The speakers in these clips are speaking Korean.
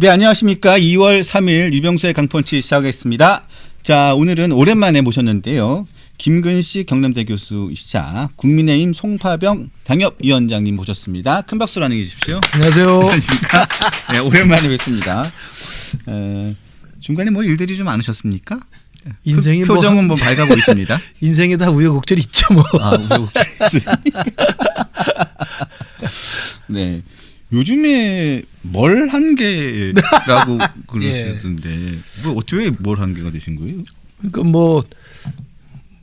네, 안녕하십니까. 2월 3일 유병수의 강펀치 시작하겠습니다. 자, 오늘은 오랜만에 모셨는데요. 김근식 경남대 교수이시자 국민의힘 송파병 당협위원장님 모셨습니다. 큰 박수로 환영해 주십시오. 안녕하세요. 안녕하십니까. 네, 오랜만에 뵙습니다. 중간에 뭐 일들이 좀 많으셨습니까? 인생이 표정은 뭐 밝아 보이십니다. 인생에 다 우여곡절이 있죠 뭐. 아, 우여곡절이 있으니까. 네. 요즘에 뭘 한계라고 그러시던데 뭐 어떻게 뭘 한계가 되신 거예요? 그러니까 뭐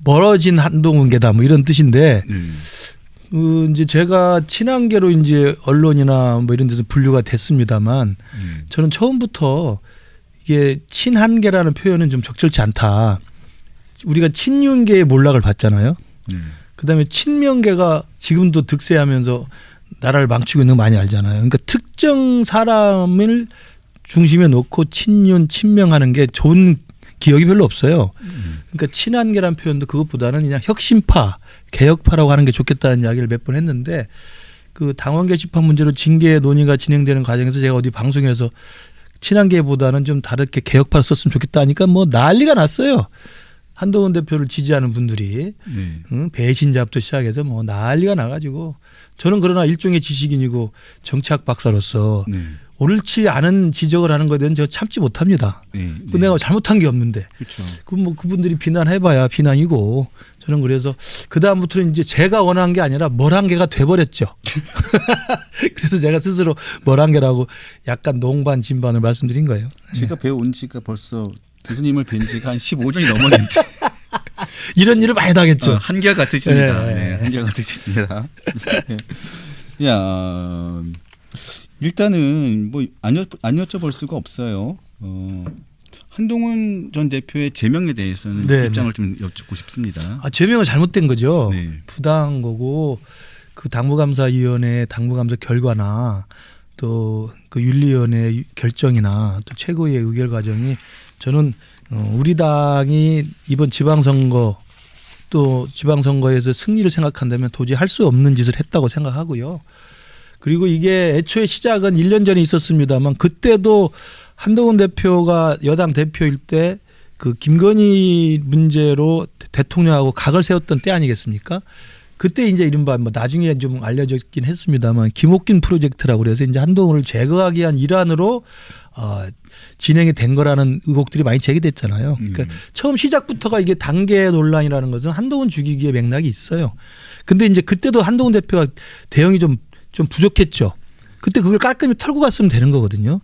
멀어진 한동훈계다 뭐 이런 뜻인데 이제 제가 친한계로 이제 언론이나 뭐 이런 데서 분류가 됐습니다만 저는 처음부터 이게 친한계라는 표현은 좀 적절치 않다. 우리가 친윤계의 몰락을 봤잖아요. 그다음에 친명계가 지금도 득세하면서 나라를 망치고 있는 거 많이 알잖아요. 그러니까 특정 사람을 중심에 놓고 친윤, 친명하는 게 좋은 기억이 별로 없어요. 그러니까 친한계라는 표현도 그것보다는 그냥 혁신파, 개혁파라고 하는 게 좋겠다는 이야기를 몇 번 했는데 그 당원 게시판 문제로 징계 논의가 진행되는 과정에서 제가 어디 방송에서 친한계보다는 좀 다르게 개혁파를 썼으면 좋겠다 하니까 뭐 난리가 났어요. 한동훈 대표를 지지하는 분들이 배신자부터 시작해서 뭐 난리가 나가지고 저는 그러나 일종의 지식인이고 정치학 박사로서 옳지 않은 지적을 하는 것에 대해서는 제가 참지 못합니다. 내가 잘못한 게 없는데. 그렇죠. 그럼 뭐 그분들이 비난해봐야 비난이고 저는 그래서 그 다음부터는 이제 제가 원한 게 아니라 멀한계가 돼버렸죠. 그래서 제가 스스로 멀한계라고 약간 농반 진반을 말씀드린 거예요. 제가 배운 지가 벌써 교수님을 뵌 지가 한 15년이 넘었는데 이런 일을 많이 당했죠. 한결 같으십니다. 네. 네, 한결 같으십니다. 야, 일단은 뭐 안 여쭤볼 수가 없어요. 한동훈 전 대표의 제명에 대해서는 입장을 좀 여쭙고 싶습니다. 제명은 잘못된 거죠. 네. 부당한 거고 그 당무감사위원회 당무감사 결과나 또 그 윤리위원회 결정이나 또 최고위의 의결 과정이 저는 우리 당이 이번 지방선거 또 지방선거에서 승리를 생각한다면 도저히 할 수 없는 짓을 했다고 생각하고요. 그리고 이게 애초에 시작은 1년 전에 있었습니다만 그때도 한동훈 대표가 여당 대표일 때 그 김건희 문제로 대통령하고 각을 세웠던 때 아니겠습니까? 그때 이제 이른바 뭐 나중에 좀 알려졌긴 했습니다만 김옥균 프로젝트라고 그래서 이제 한동훈을 제거하기 위한 일환으로 진행이 된 거라는 의혹들이 많이 제기됐잖아요. 그러니까 처음 시작부터가 이게 단계 논란이라는 것은 한동훈 죽이기의 맥락이 있어요. 근데 이제 그때도 한동훈 대표가 대응이 좀 부족했죠. 그때 그걸 깔끔히 털고 갔으면 되는 거거든요.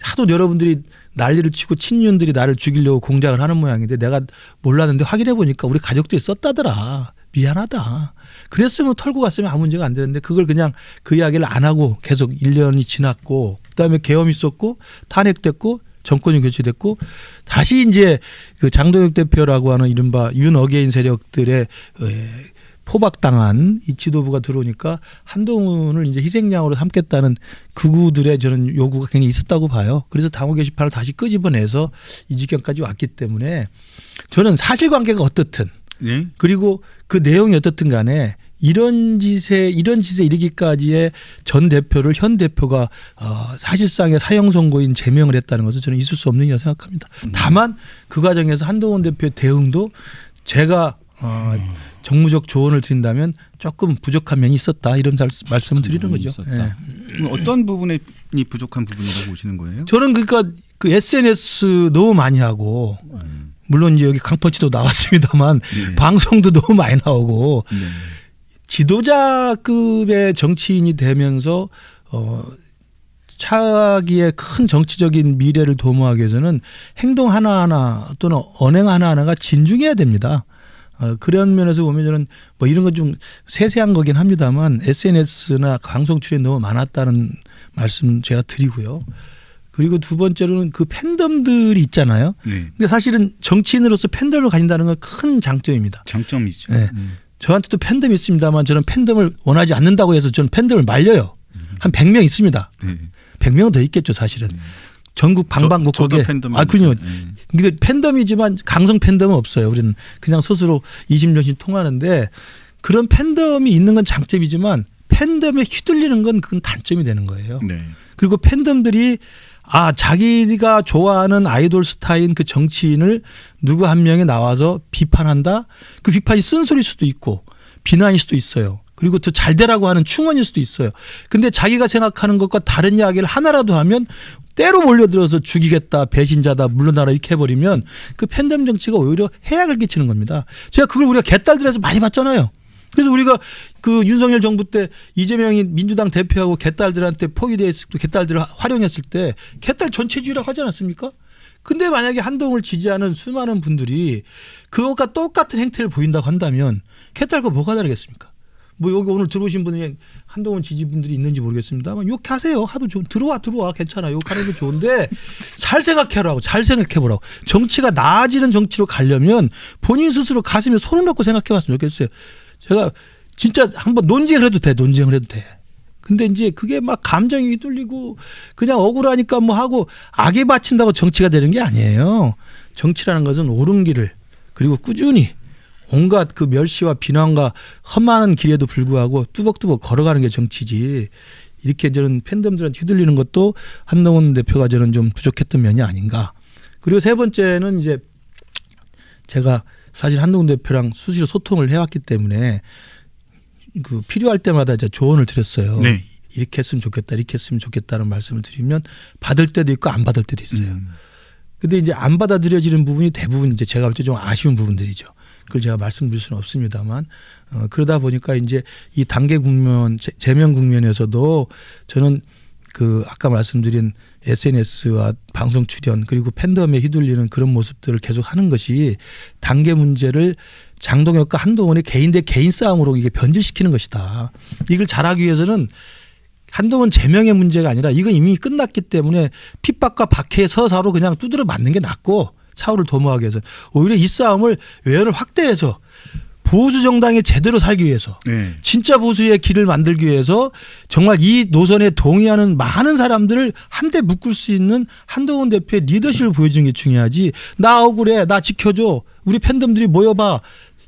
하도 여러분들이 난리를 치고 친윤들이 나를 죽이려고 공작을 하는 모양인데 내가 몰랐는데 확인해 보니까 우리 가족들이 썼다더라. 미안하다. 그랬으면 털고 갔으면 아무 문제가 안 되는데 그걸 그냥 그 이야기를 안 하고 계속 1년이 지났고 그다음에 계엄이 있었고 탄핵됐고 정권이 교체됐고 다시 이제 그 장동혁 대표라고 하는 이른바 윤어게인 세력들의 포박당한 이 지도부가 들어오니까 한동훈을 이제 희생양으로 삼겠다는 극우들의 저는 요구가 굉장히 있었다고 봐요. 그래서 당원 게시판을 다시 끄집어내서 이 지경까지 왔기 때문에 저는 사실관계가 어떻든 그리고 그 내용이 어떻든 간에 이런 짓에 이르기까지의 전 대표를 현 대표가 사실상의 사형 선고인 제명을 했다는 것은 저는 있을 수 없는 일이라고 생각합니다. 다만 그 과정에서 한동훈 대표의 대응도 제가 정무적 조언을 드린다면 조금 부족한 면이 있었다 이런 말씀을 드리는 거죠. 네. 어떤 부분이 부족한 부분이라고 보시는 거예요? 저는 그러니까 그 SNS 너무 많이 하고 물론 이제 여기 강펀치도 나왔습니다만 방송도 너무 많이 나오고 지도자급의 정치인이 되면서 차기의 큰 정치적인 미래를 도모하기 위해서는 행동 하나하나 또는 언행 하나하나가 진중해야 됩니다. 그런 면에서 보면 저는 뭐 이런 건 좀 세세한 거긴 합니다만 SNS나 방송 출연이 너무 많았다는 말씀 제가 드리고요. 그리고 두 번째로는 그 팬덤들이 있잖아요. 근데 사실은 정치인으로서 팬덤을 가진다는 건 큰 장점입니다. 장점이죠. 네. 저한테도 팬덤이 있습니다만 저는 팬덤을 원하지 않는다고 해서 저는 팬덤을 말려요. 한 100명 있습니다. 100명은 더 있겠죠 사실은. 전국 방방곡곡에 그렇군요. 근데 팬덤이지만 강성 팬덤은 없어요. 우리는 그냥 스스로 20년씩 통하는데 그런 팬덤이 있는 건 장점이지만 팬덤에 휘둘리는 건 그건 단점이 되는 거예요. 네. 그리고 팬덤들이 자기가 좋아하는 아이돌 스타인 그 정치인을 누구 한 명이 나와서 비판한다? 그 비판이 쓴소리일 수도 있고 비난일 수도 있어요. 그리고 더 잘 되라고 하는 충언일 수도 있어요. 근데 자기가 생각하는 것과 다른 이야기를 하나라도 하면 때로 몰려들어서 죽이겠다, 배신자다, 물러나라 이렇게 해버리면 그 팬덤 정치가 오히려 해악을 끼치는 겁니다. 제가 그걸 우리가 개딸들에서 많이 봤잖아요. 그래서 우리가 그 윤석열 정부 때 이재명이 민주당 대표하고 개딸들한테 포위돼 있을 때 개딸들을 활용했을 때 개딸 전체주의라고 하지 않았습니까? 근데 만약에 한동훈을 지지하는 수많은 분들이 그것과 똑같은 행태를 보인다고 한다면 개딸과 뭐가 다르겠습니까? 뭐 여기 오늘 들어오신 분이 한동훈 지지분들이 있는지 모르겠습니다만 욕하세요. 하도 좀 들어와 괜찮아. 욕하는 게 좋은데 잘 생각해보라고. 잘 생각해보라고. 정치가 나아지는 정치로 가려면 본인 스스로 가슴에 손을 넣고 생각해봤으면 좋겠어요. 제가 진짜 한번 논쟁을 해도 돼. 근데 이제 그게 막 감정이 휘둘리고 그냥 억울하니까 뭐 하고 악에 바친다고 정치가 되는 게 아니에요. 정치라는 것은 옳은 길을 그리고 꾸준히 온갖 그 멸시와 비난과 험한 길에도 불구하고 뚜벅뚜벅 걸어가는 게 정치지. 이렇게 저는 팬덤들한테 휘둘리는 것도 한동훈 대표가 저는 좀 부족했던 면이 아닌가. 그리고 세 번째는 이제 제가 사실 한동훈 대표랑 수시로 소통을 해왔기 때문에 그 필요할 때마다 이제 조언을 드렸어요. 네. 이렇게 했으면 좋겠다, 이렇게 했으면 좋겠다는 말씀을 드리면 받을 때도 있고 안 받을 때도 있어요. 근데 이제 안 받아들여지는 부분이 대부분 이제 제가 볼 때 좀 아쉬운 부분들이죠. 그걸 제가 말씀드릴 수는 없습니다만 그러다 보니까 이제 이 단계 국면, 제명 국면에서도 저는 그 아까 말씀드린 SNS와 방송 출연 그리고 팬덤에 휘둘리는 그런 모습들을 계속 하는 것이 단계 문제를 장동혁과 한동훈의 개인 대 개인 싸움으로 이게 변질시키는 것이다. 이걸 잘하기 위해서는 한동훈 제명의 문제가 아니라 이건 이미 끝났기 때문에 핍박과 박해의 서사로 그냥 두드려 맞는 게 낫고 차후를 도모하기 위해서 오히려 이 싸움을 외연을 확대해서 보수 정당이 제대로 살기 위해서 네. 진짜 보수의 길을 만들기 위해서 정말 이 노선에 동의하는 많은 사람들을 한데 묶을 수 있는 한동훈 대표의 리더십을 보여주는 게 중요하지. 나 억울해, 나 지켜줘, 우리 팬덤들이 모여봐.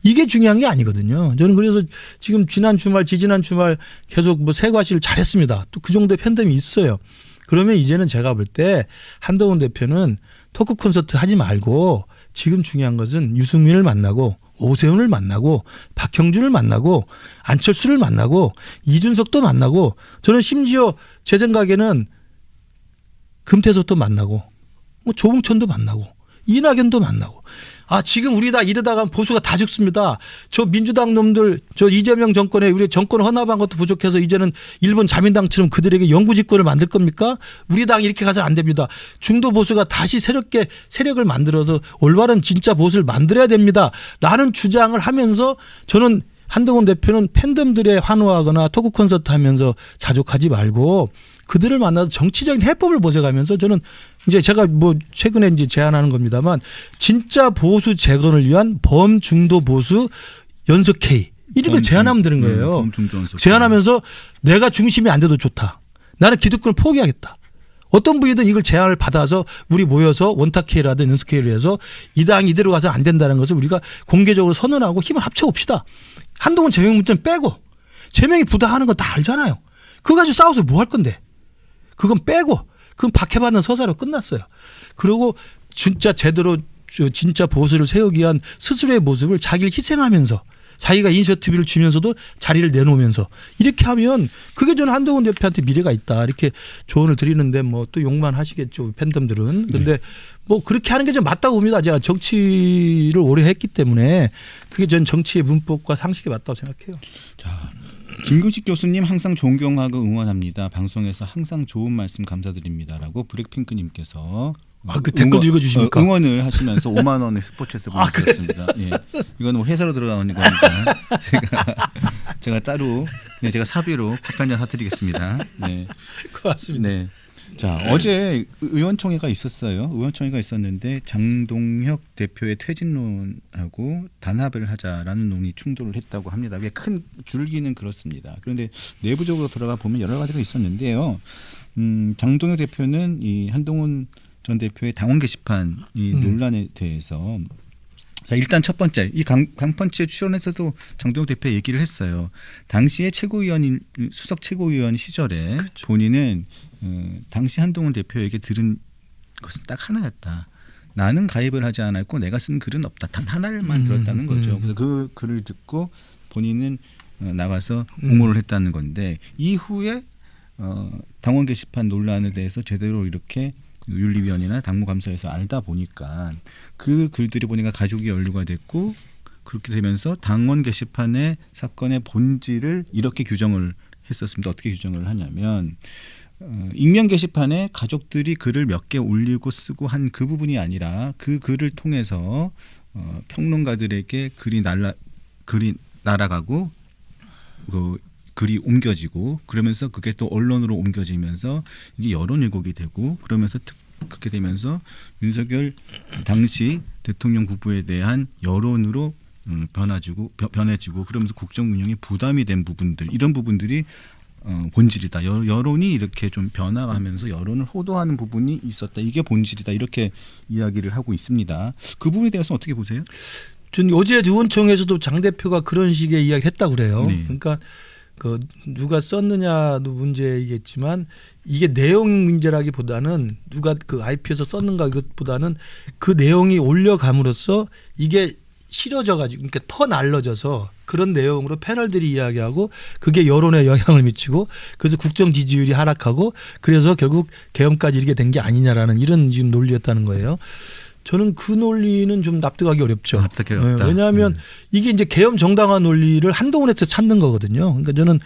이게 중요한 게 아니거든요. 저는 그래서 지금 지난 주말, 지지난 주말 계속 뭐 세과시를 잘했습니다. 또 그 정도의 팬덤이 있어요. 그러면 이제는 제가 볼 때 한동훈 대표는 토크 콘서트 하지 말고 지금 중요한 것은 유승민을 만나고 오세훈을 만나고 박형준을 만나고 안철수를 만나고 이준석도 만나고 저는 심지어 제 생각에는 금태섭도 만나고 뭐 조홍천도 만나고 이낙연도 만나고 지금 우리 다 이러다가 보수가 다 죽습니다. 저 민주당 놈들 저 이재명 정권에 우리 정권 헌납한 것도 부족해서 이제는 일본 자민당처럼 그들에게 영구집권을 만들 겁니까? 우리 당이 이렇게 가서는 안 됩니다. 중도 보수가 다시 새롭게 세력을 만들어서 올바른 진짜 보수를 만들어야 됩니다. 라는 주장을 하면서 저는 한동훈 대표는 팬덤들에 환호하거나 토크 콘서트 하면서 자족하지 말고 그들을 만나서 정치적인 해법을 모색하면서 저는 이제 제가 뭐 최근에 이제 제안하는 겁니다만 진짜 보수 재건을 위한 범중도 보수 연석회의 이런 걸 제안하면 되는 거예요. 제안하면서 내가 중심이 안 돼도 좋다. 나는 기득권을 포기하겠다. 어떤 분이든 이걸 제안을 받아서 우리 모여서 원탁회의라든 연석회의를 해서 이 당이 이대로 가서 안 된다는 것을 우리가 공개적으로 선언하고 힘을 합쳐봅시다. 한동훈 제명 문제는 빼고 제명이 부당하는 건 다 알잖아요. 그거 가지고 싸워서 뭐 할 건데. 그건 빼고 그건 박해받는 서사로 끝났어요. 그리고 진짜 제대로 진짜 보수를 세우기 위한 스스로의 모습을 자기를 희생하면서 자기가 이니셔티브를 주면서도 자리를 내놓으면서 이렇게 하면 그게 저는 한동훈 대표한테 미래가 있다 이렇게 조언을 드리는데 뭐 또 욕만 하시겠죠 팬덤들은. 근데 뭐 그렇게 하는 게 좀 맞다고 봅니다. 제가 정치를 오래 했기 때문에 그게 전 정치의 문법과 상식에 맞다고 생각해요. 자, 김근식 교수님 항상 존경하고 응원합니다. 방송에서 항상 좋은 말씀 감사드립니다라고 블랙핑크님께서 그 댓글 읽어주십니까? 응원을 하시면서 5만 원의 스포츠에서 보내주셨습니다. 예, 이거는 뭐 회사로 들어가는 거니까 제가 따로 제가 사비로 커피 한잔 사드리겠습니다. 네, 고맙습니다. 네. 자, 어제 의원총회가 있었어요. 의원총회가 있었는데 장동혁 대표의 퇴진론하고 단합을 하자라는 논의 충돌을 했다고 합니다. 이게 큰 줄기는 그렇습니다. 그런데 내부적으로 들어가 보면 여러 가지가 있었는데요. 장동혁 대표는 이 한동훈 전 대표의 당원 게시판 이 논란에 대해서 자, 일단 첫 번째 이 강펀치에 출연해서도 장동혁 대표 얘기를 했어요. 당시에 수석 최고위원 시절에 그렇죠. 본인은 당시 한동훈 대표에게 들은 것은 딱 하나였다. 나는 가입을 하지 않았고 내가 쓴 글은 없다. 단 하나만 들었다는 거죠. 그래서 그 글을 듣고 본인은 나가서 옹호를 했다는 건데 이후에 당원 게시판 논란에 대해서 제대로 이렇게 윤리위원회나 당무감사에서 알다 보니까 그 글들이 보니까 가족이 연루가 됐고 그렇게 되면서 당원 게시판의 사건의 본질을 이렇게 규정을 했었습니다. 어떻게 규정을 하냐면 익명 게시판에 가족들이 글을 몇 개 올리고 쓰고 한 그 부분이 아니라 그 글을 통해서 평론가들에게 글이 날아가고 글이 옮겨지고 그러면서 그게 또 언론으로 옮겨지면서 이게 여론 왜곡이 되고 그러면서 그렇게 되면서 윤석열 당시 대통령 후보에 대한 여론으로 변해지고 그러면서 국정 운영에 부담이 된 부분들 이런 부분들이 본질이다. 여론이 이렇게 좀 변화하면서 여론을 호도하는 부분이 있었다. 이게 본질이다. 이렇게 이야기를 하고 있습니다. 그 부분에 대해서 어떻게 보세요? 전 어제 의원총회에서도 장 대표가 그런 식의 이야기를 했다고 그래요. 네. 그러니까 그 누가 썼느냐도 문제이겠지만 이게 내용 문제라기보다는 누가 그 IP에서 썼는가 이것보다는 그 내용이 올려감으로써 이게 실어져 가지고 그러니까 퍼날려져서 그런 내용으로 패널들이 이야기하고 그게 여론에 영향을 미치고 그래서 국정 지지율이 하락하고 그래서 결국 계엄까지 이르게 된 게 아니냐라는 이런 지금 논리였다는 거예요. 저는 그 논리는 좀 납득하기 어렵죠. 납득하기 어렵다. 왜냐하면 이게 이제 계엄 정당화 논리를 한동훈에서 찾는 거거든요. 그러니까 저는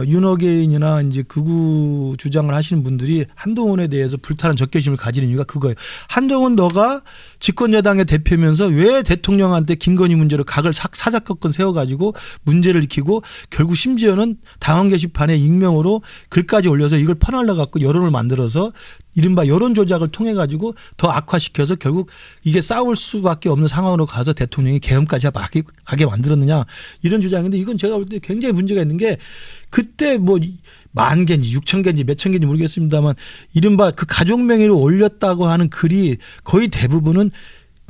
윤어게인이나 이제 극우 주장을 하시는 분들이 한동훈에 대해서 불타는 적개심을 가지는 이유가 그거예요. 한동훈 너가 집권여당의 대표면서 왜 대통령한테 김건희 문제로 각을 사사건건 세워가지고 문제를 일으키고 결국 심지어는 당원 게시판에 익명으로 글까지 올려서 이걸 퍼날려갖고 여론을 만들어서 이른바 여론 조작을 통해 가지고 더 악화시켜서 결국 이게 싸울 수밖에 없는 상황으로 가서 대통령이 계엄까지 하게 만들었느냐 이런 주장인데 이건 제가 볼 때 굉장히 문제가 있는 게 그때 뭐 10,000개인지 6,000개인지 몇천 개인지 모르겠습니다만 이른바 그 가족 명의로 올렸다고 하는 글이 거의 대부분은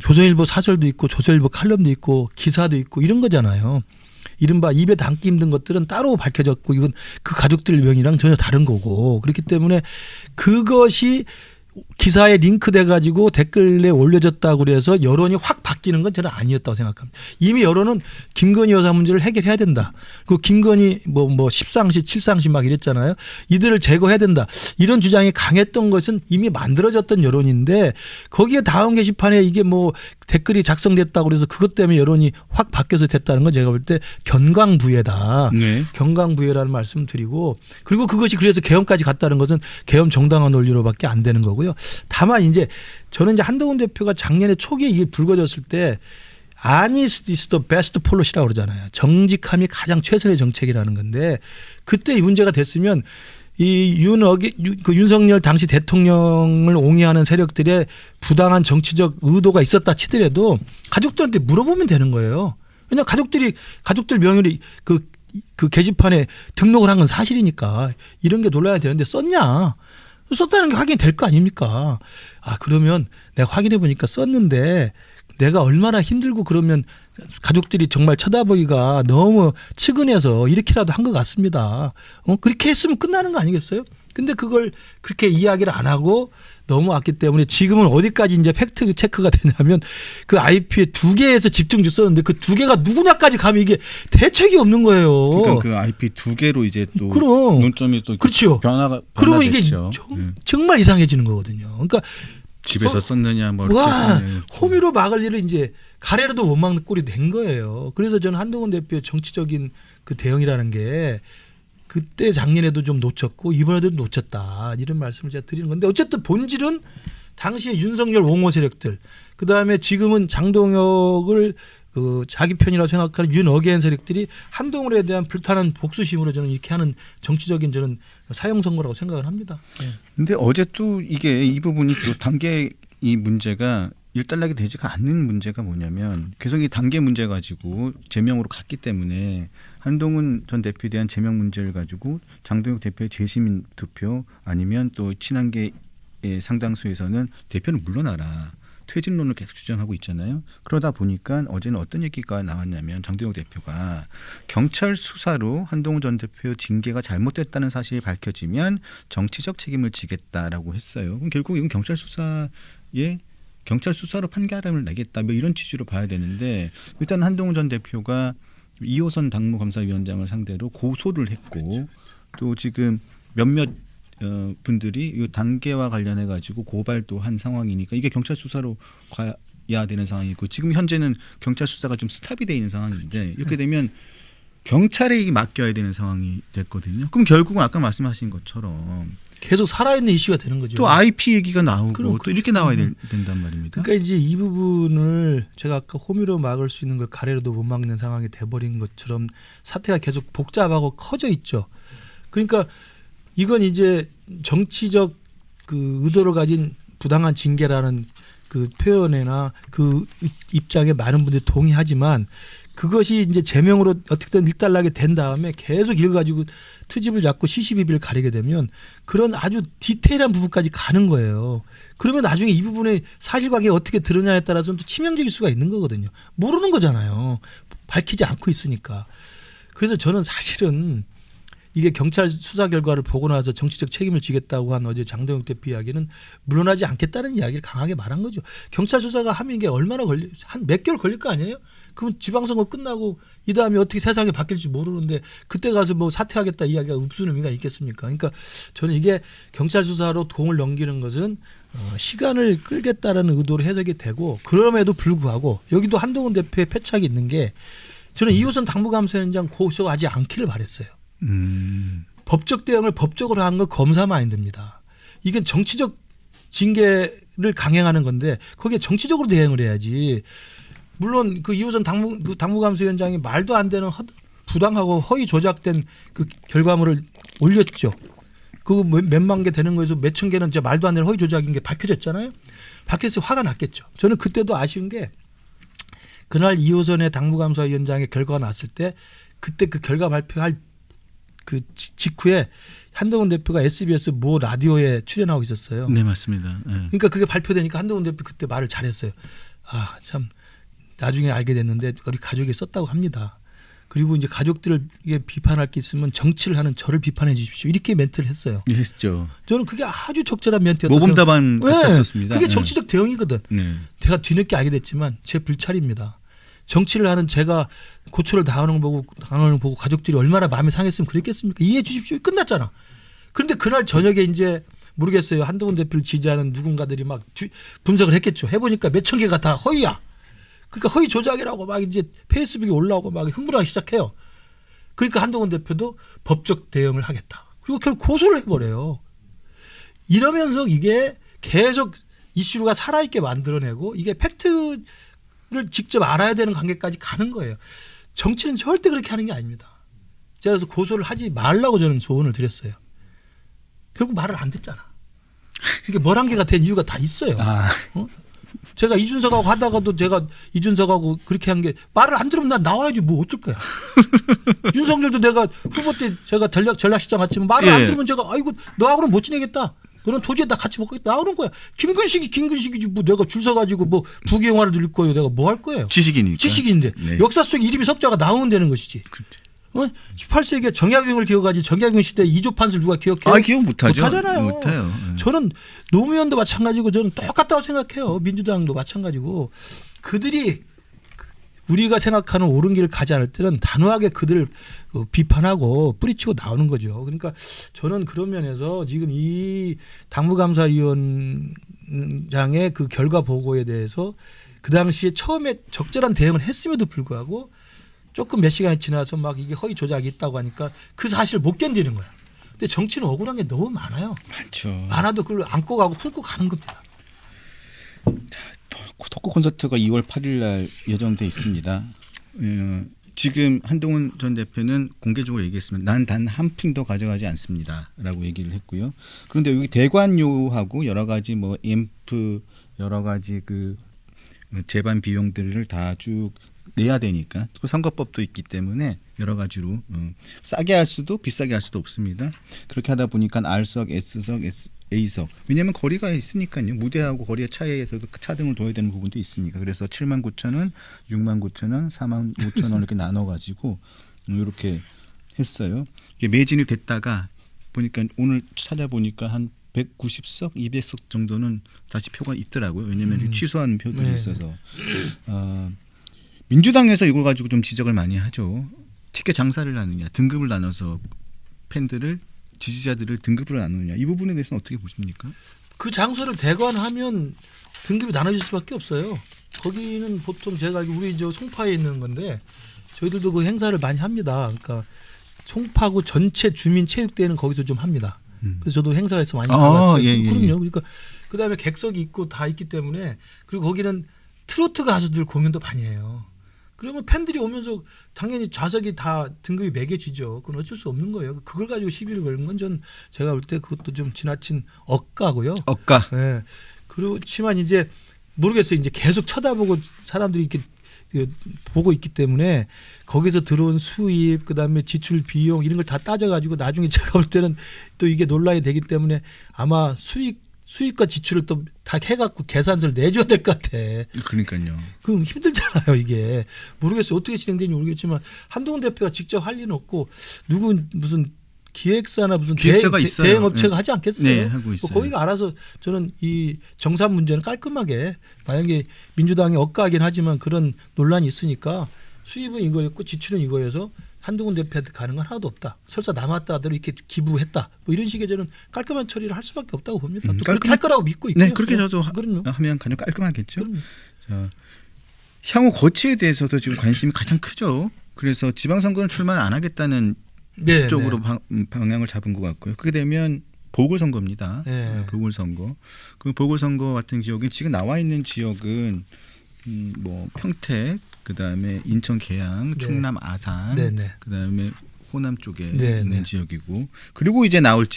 조선일보 사설도 있고 조선일보 칼럼도 있고 기사도 있고 이런 거잖아요. 이른바 입에 담기 힘든 것들은 따로 밝혀졌고 이건 그 가족들 명의랑 전혀 다른 거고 그렇기 때문에 그것이 기사에 링크돼 가지고 댓글에 올려졌다고 그래서 여론이 확 바뀌는 건 저는 아니었다고 생각합니다. 이미 여론은 김건희 여사 문제를 해결해야 된다. 그 김건희 뭐 10상시 7상시 막 이랬잖아요. 이들을 제거해야 된다. 이런 주장이 강했던 것은 이미 만들어졌던 여론인데 거기에 다음 게시판에 이게 뭐 댓글이 작성됐다고 그래서 그것 때문에 여론이 확 바뀌어서 됐다는 건 제가 볼 때 견강부회다. 네. 견강부회라는 말씀을 드리고 그리고 그것이 그래서 계엄까지 갔다는 것은 계엄 정당화 논리로밖에 안 되는 거고요. 다만 이제 저는 이제 한동훈 대표가 작년에 초기에 이게 불거졌을 때 honest is the best policy라고 그러잖아요. 정직함이 가장 최선의 정책이라는 건데 그때 이 문제가 됐으면 이 윤석열 당시 대통령을 옹호하는 세력들의 부당한 정치적 의도가 있었다 치더라도 가족들한테 물어보면 되는 거예요. 왜냐 가족들 명의로 그 게시판에 등록을 한 건 사실이니까 이런 게 논란이 되는데 썼냐? 썼다는 게 확인이 될 거 아닙니까? 아 그러면 내가 확인해 보니까 썼는데 내가 얼마나 힘들고 그러면 가족들이 정말 쳐다보기가 너무 측은해서 이렇게라도 한 것 같습니다. 그렇게 했으면 끝나는 거 아니겠어요? 근데 그걸 그렇게 이야기를 안 하고 넘어왔기 때문에 지금은 어디까지 이제 팩트 체크가 되냐면 그 IP에 2개에서 집중주 썼는데 그 2개가 누구냐까지 가면 이게 대책이 없는 거예요. 그러니까 그 IP 2개로 이제 또 그럼. 논점이 또 그렇죠. 그러면 이게 정말 이상해지는 거거든요. 그러니까 집에서 썼느냐 뭐 와, 이렇게 호미로 막을 일을 이제 가래로도 못 막는 꼴이 된 거예요. 그래서 저는 한동훈 대표의 정치적인 그 대응이라는 게 그때 작년에도 좀 놓쳤고 이번에도 놓쳤다 이런 말씀을 제가 드리는 건데 어쨌든 본질은 당시에 윤석열 옹호 세력들 그다음에 지금은 장동혁을 자기 편이라고 생각하는 윤어게인 세력들이 한동훈에 대한 불타는 복수심으로 저는 이렇게 하는 정치적인 저는 사형 선고라고 생각을 합니다. 근데 어제 또 이게 이 부분이 또 단계 이 문제가 일단락이 되지가 않는 문제가 뭐냐면 계속 이 단계 문제 가지고 제명으로 갔기 때문에 한동훈 전 대표에 대한 제명 문제를 가지고 장동혁 대표의 재심 투표 아니면 또 친한계의 상당수에서는 대표는 물러나라. 퇴진론을 계속 주장하고 있잖아요. 그러다 보니까 어제는 어떤 얘기가 나왔냐면 장동혁 대표가 경찰 수사로 한동훈 전 대표 징계가 잘못됐다는 사실이 밝혀지면 정치적 책임을 지겠다라고 했어요. 그럼 결국 이건 경찰 수사로 판결을 내겠다 뭐 이런 취지로 봐야 되는데 일단 한동훈 전 대표가 이호선 당무감사위원장을 상대로 고소를 했고 또 지금 몇몇 분들이 이 단계와 관련해 가지고 고발도 한 상황이니까 이게 경찰 수사로 가야 되는 상황이고 지금 현재는 경찰 수사가 좀 스탑이 돼 있는 상황인데 이렇게 되면 경찰에 맡겨야 되는 상황이 됐거든요. 그럼 결국은 아까 말씀하신 것처럼 계속 살아있는 이슈가 되는 거죠. 또 IP 얘기가 나오고 또 그렇죠. 이렇게 나와야 된단 말입니다. 그러니까 이제 이 부분을 제가 아까 호미로 막을 수 있는 걸 가래로도 못 막는 상황이 돼버린 것처럼 사태가 계속 복잡하고 커져 있죠. 그러니까 이건 이제 정치적 그 의도를 가진 부당한 징계라는 그 표현이나 그 입장에 많은 분들이 동의하지만 그것이 이제 제명으로 어떻게든 일단락이 된 다음에 계속 이걸 가지고 트집을 잡고 시시비비를 가리게 되면 그런 아주 디테일한 부분까지 가는 거예요. 그러면 나중에 이 부분의 사실관계가 어떻게 드러냐에 따라서는 또 치명적일 수가 있는 거거든요. 모르는 거잖아요. 밝히지 않고 있으니까. 그래서 저는 사실은 이게 경찰 수사 결과를 보고 나서 정치적 책임을 지겠다고 한 어제 장동혁 대표 이야기는 물러나지 않겠다는 이야기를 강하게 말한 거죠. 경찰 수사가 하면 이게 얼마나 한 몇 개월 걸릴 거 아니에요? 그럼 지방선거 끝나고 이 다음에 어떻게 세상이 바뀔지 모르는데 그때 가서 뭐 사퇴하겠다 이야기가 무슨 의미가 있겠습니까? 그러니까 저는 이게 경찰 수사로 공을 넘기는 것은 시간을 끌겠다라는 의도로 해석이 되고 그럼에도 불구하고 여기도 한동훈 대표의 패착이 있는 게 저는 이호선 당무감사위원장 고소하지 않기를 바랬어요. 법적 대응을 법적으로 한 건 검사 마인드입니다. 이건 정치적 징계를 강행하는 건데 거기에 정치적으로 대응을 해야지. 물론 그 이호선 당무감사위원장이 말도 안 되는 부당하고 허위 조작된 그 결과물을 올렸죠. 그 몇만 개 되는 거에서 몇천 개는 진짜 말도 안 되는 허위 조작인 게 밝혀졌잖아요. 밝혀서 화가 났겠죠. 저는 그때도 아쉬운 게 그날 이호선의 당무감사위원장의 결과가 났을 때 그때 그 결과 발표할 그 직후에 한동훈 대표가 SBS 모 라디오에 출연하고 있었어요. 네, 맞습니다. 네. 그러니까 그게 발표되니까 한동훈 대표 그때 말을 잘했어요. 아, 참 나중에 알게 됐는데 우리 가족이 썼다고 합니다. 그리고 이제 가족들을 이게 비판할 게 있으면 정치를 하는 저를 비판해 주십시오. 이렇게 멘트를 했어요. 했죠. 저는 그게 아주 적절한 멘트였어요. 모범답안 같았었습니다. 그게 정치적 대응이거든. 네. 제가 뒤늦게 알게 됐지만 제 불찰입니다. 정치를 하는 제가 고초를 당하는 걸 보고 가족들이 얼마나 마음이 상했으면 그랬겠습니까? 이해해 주십시오. 끝났잖아. 그런데 그날 저녁에 이제 모르겠어요. 한동훈 대표를 지지하는 누군가들이 막 분석을 했겠죠. 해보니까 몇천 개가 다 허위야. 그러니까 허위 조작이라고 막 이제 페이스북에 올라오고 막 흥분하기 시작해요. 그러니까 한동훈 대표도 법적 대응을 하겠다. 그리고 결국 고소를 해버려요. 이러면서 이게 계속 이슈가 살아있게 만들어내고 이게 팩트를 직접 알아야 되는 관계까지 가는 거예요. 정치는 절대 그렇게 하는 게 아닙니다. 제가 그래서 고소를 하지 말라고 저는 조언을 드렸어요. 결국 말을 안 듣잖아. 이게 뭘1개가 된 이유가 다 있어요. 제가 이준석하고 하다가도 제가 이준석하고 그렇게 한 게 말을 안 들으면 난 나와야지 뭐 어쩔 거야. 윤석열도 내가 후보 때 제가 전략시장 갔지만 말을 안 들으면 제가 아이고 너하고는 못 지내겠다. 너는 도저히 다 같이 먹겠다. 나오는 거야. 김근식이지 뭐 내가 줄 서가지고 뭐 부귀영화를 누릴 거예요. 내가 뭐 할 거예요. 지식인이니까. 지식인인데 네. 역사 속에 이름이 석자가 나오면 되는 것이지. 18세기에 정약용을 기억하지 정약용 시대 이조 판서를 누가 기억해요? 기억 못하죠. 못하잖아요. 못해요. 저는 노무현도 마찬가지고 저는 똑같다고 생각해요. 민주당도 마찬가지고 그들이 우리가 생각하는 옳은 길을 가지 않을 때는 단호하게 그들을 비판하고 뿌리치고 나오는 거죠. 그러니까 저는 그런 면에서 지금 이 당무감사위원장의 그 결과 보고에 대해서 그 당시에 처음에 적절한 대응을 했음에도 불구하고 조금 몇 시간이 지나서 막 이게 허위 조작이 있다고 하니까 그 사실을 못 견디는 거야. 근데 정치는 억울한 게 너무 많아요. 많죠. 많아도 그걸 안고 가고 품고 가는 겁니다. 토크 콘서트가 2월 8일 날 예정돼 있습니다. 지금 한동훈 전 대표는 공개적으로 얘기했습니다. 난 단 한 푼도 가져가지 않습니다라고 얘기를 했고요. 그런데 여기 대관료하고 여러 가지 뭐 앰프 여러 가지 그 재반 비용들을 다 쭉 내야 되니까 그 선거법도 있기 때문에 여러 가지로 싸게 할 수도 비싸게 할 수도 없습니다. 그렇게 하다 보니까 R석, S석, A석. 왜냐하면 거리가 있으니까요. 무대하고 거리의 차이에서도 차등을 둬야 되는 부분도 있으니까. 그래서 79,000원, 69,000원, 45,000원 이렇게 나눠가지고 이렇게 했어요. 이게 매진이 됐다가 보니까 오늘 찾아보니까 한 190석, 200석 정도는 다시 표가 있더라고요. 왜냐하면 취소한 표들이 네. 있어서. 민주당에서 이걸 가지고 좀 지적을 많이 하죠. 티켓 장사를 하느냐, 등급을 나눠서 팬들을 지지자들을 등급으로 나누느냐 이 부분에 대해서는 어떻게 보십니까? 그 장소를 대관하면 등급이 나눠질 수밖에 없어요. 거기는 보통 제가 알기로 우리 저 송파에 있는 건데 저희들도 그 행사를 많이 합니다. 그러니까 송파구 전체 주민체육대회는 거기서 좀 합니다. 그래서 저도 행사에서 많이 나갔어요. 예. 그럼요. 그러니까 그다음에 객석이 있고 다 있기 때문에 그리고 거기는 트로트 가수들 공연도 많이 해요. 그러면 팬들이 오면서 당연히 좌석이 다 등급이 매겨지죠. 그건 어쩔 수 없는 거예요. 그걸 가지고 시비를 걸는 건 전 제가 볼 때 그것도 좀 지나친 억가고요. 억가. 네. 그렇지만 이제 모르겠어요. 이제 계속 쳐다보고 사람들이 이렇게 보고 있기 때문에 거기서 들어온 수입, 그다음에 지출 비용 이런 걸 다 따져가지고 나중에 제가 볼 때는 또 이게 논란이 되기 때문에 아마 수입과 지출을 또 다 해갖고 계산서를 내줘야 될 것 같아. 그러니까요. 그럼 힘들잖아요, 이게. 모르겠어요. 어떻게 진행되는지 모르겠지만 한동훈 대표가 직접 할 리는 없고 누구 무슨 기획사나 무슨 기획사가 있어요. 대행업체가 네. 하지 않겠어요? 네, 하고 있어요. 거기가 알아서 저는 이 정산 문제는 깔끔하게 만약에 민주당이 억가하긴 하지만 그런 논란이 있으니까 수입은 이거였고 지출은 이거여서 한동훈 대표한테 가는 건 하나도 없다. 설사 남았다 하더라도 이렇게 기부했다. 뭐 이런 식의 저는 깔끔한 처리를 할 수밖에 없다고 봅니다. 또 그렇게 할 거라고 믿고 있고요. 네, 그렇게 저도 그럼요. 하면 가장 깔끔하겠죠. 그럼요. 자, 향후 거치에 대해서도 지금 관심이 가장 크죠. 그래서 지방선거는 출마를 안 하겠다는 네, 쪽으로 네. 방향을 잡은 것 같고요. 그렇게 되면 보궐선거입니다. 네. 보궐선거. 그 보궐선거 같은 지역은 지금 나와 있는 지역은 뭐 평택, 그다음에 인천 계양, 네. 충남 아산, 네, 네. 그다음에 호남 쪽에 네, 있는 네. 지역이고 그리고 이제 나올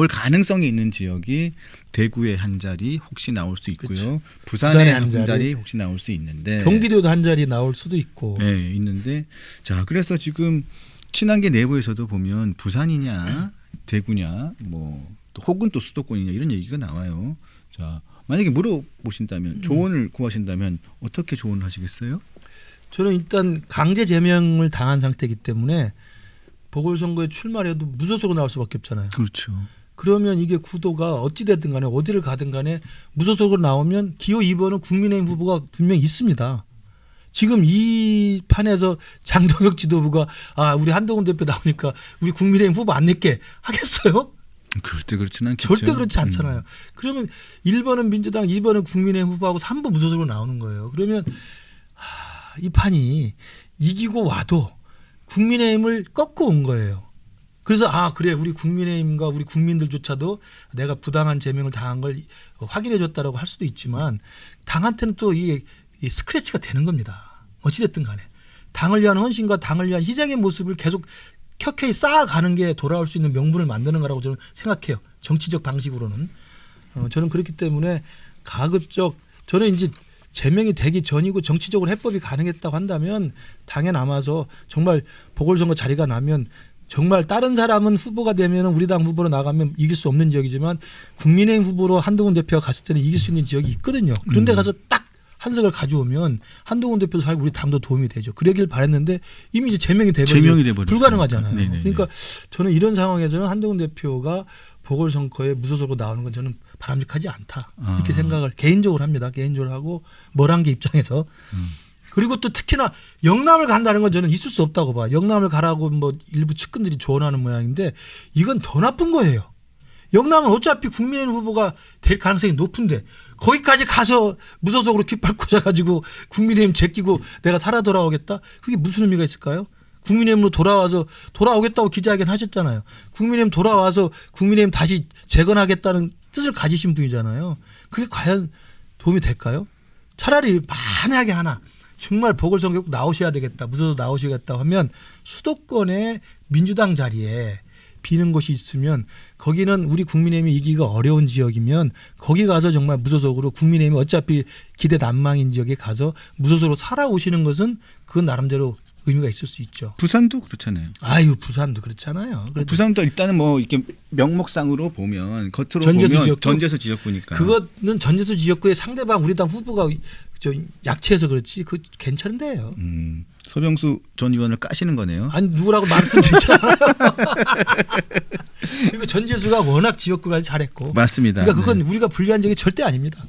가능성이 있는 지역이 대구에 한 자리 혹시 나올 수 있고요. 그렇죠. 부산에 한 자리 혹시 나올 수 있는데 경기도도 한 자리 나올 수도 있고. 네, 있는데 자, 그래서 지금 친한계 내부에서도 보면 부산이냐 대구냐 뭐 또 혹은 또 수도권이냐 이런 얘기가 나와요. 자, 만약에 물어보신다면 조언을 구하신다면 어떻게 조언을 하시겠어요? 저는 일단 강제 제명을 당한 상태이기 때문에 보궐선거에 출마를 해도 무소속으로 나올 수밖에 없잖아요. 그렇죠. 그러면 이게 구도가 어찌 됐든 간에 어디를 가든 간에 무소속으로 나오면 기호 2번은 국민의힘 후보가 분명히 있습니다. 지금 이 판에서 장동혁 지도부가 우리 한동훈 대표 나오니까 우리 국민의힘 후보 안 낼게 하겠어요? 절대 그렇지는 않겠죠. 절대 그렇지 않잖아요. 그러면 1번은 민주당, 2번은 국민의힘 후보하고 3번 무소속으로 나오는 거예요. 그러면 이 판이 이기고 와도 국민의힘을 꺾고 온 거예요. 그래서 그래 우리 국민의힘과 우리 국민들조차도 내가 부당한 제명을 당한 걸 확인해 줬다라고 할 수도 있지만 당한테는 또 이게 스크래치가 되는 겁니다. 어찌됐든 간에 당을 위한 헌신과 당을 위한 희생의 모습을 계속 켜켜이 쌓아가는 게 돌아올 수 있는 명분을 만드는 거라고 저는 생각해요. 정치적 방식으로는. 저는 그렇기 때문에 가급적 저는 이제 제명이 되기 전이고 정치적으로 해법이 가능했다고 한다면 당에 남아서 정말 보궐선거 자리가 나면 정말 다른 사람은 후보가 되면 우리 당 후보로 나가면 이길 수 없는 지역이지만 국민의힘 후보로 한동훈 대표가 갔을 때는 이길 수 있는 지역이 있거든요. 그런데 가서 딱 한석을 가져오면 한동훈 대표도 사실 우리 당도 도움이 되죠. 그러길 바랬는데 이미 이제 제명이 돼버리죠. 불가능하잖아요. 네네네. 그러니까 저는 이런 상황에서는 한동훈 대표가 보궐선거에 무소속으로 나오는 건 저는 바람직하지 않다. 이렇게 생각을 개인적으로 합니다. 개인적으로 하고 뭐란게 입장에서. 그리고 또 특히나 영남을 간다는 건 저는 있을 수 없다고 봐. 영남을 가라고 뭐 일부 측근들이 조언하는 모양인데 이건 더 나쁜 거예요. 영남은 어차피 국민의힘 후보가 될 가능성이 높은데 거기까지 가서 무소속으로 깃발 꽂아가지고 국민의힘 제끼고 내가 살아 돌아오겠다? 그게 무슨 의미가 있을까요? 국민의힘으로 돌아오겠다고 기자회견 하셨잖아요. 국민의힘 돌아와서 국민의힘 다시 재건하겠다는 뜻을 가지신 분이잖아요. 그게 과연 도움이 될까요? 차라리 만약에 하나 정말 보궐선거 꼭 나오셔야 되겠다. 무소속 나오시겠다 하면 수도권의 민주당 자리에 비는 곳이 있으면 거기는 우리 국민의힘이 이기기가 어려운 지역이면 거기 가서 정말 무소속으로 국민의힘이 어차피 기대 난망인 지역에 가서 무소속으로 살아오시는 것은 그건 나름대로 의미가 있을 수 있죠. 부산도 그렇잖아요. 아유 부산도 그렇잖아요. 그래도 부산도 일단은 뭐 이렇게 명목상으로 보면 겉으로 전재수 보면 지역구? 전재수 지역구니까. 그거는 전재수 지역구의 상대방 우리 당 후보가 저 약체해서 그렇지 그 괜찮은데요. 소병수 전 의원을 까시는 거네요. 아니 누구라고 말씀드리잖아요. 그리고 전재수가 워낙 지역구 관리 잘했고. 맞습니다. 그러니까 그건 네. 우리가 불리한 적이 절대 아닙니다.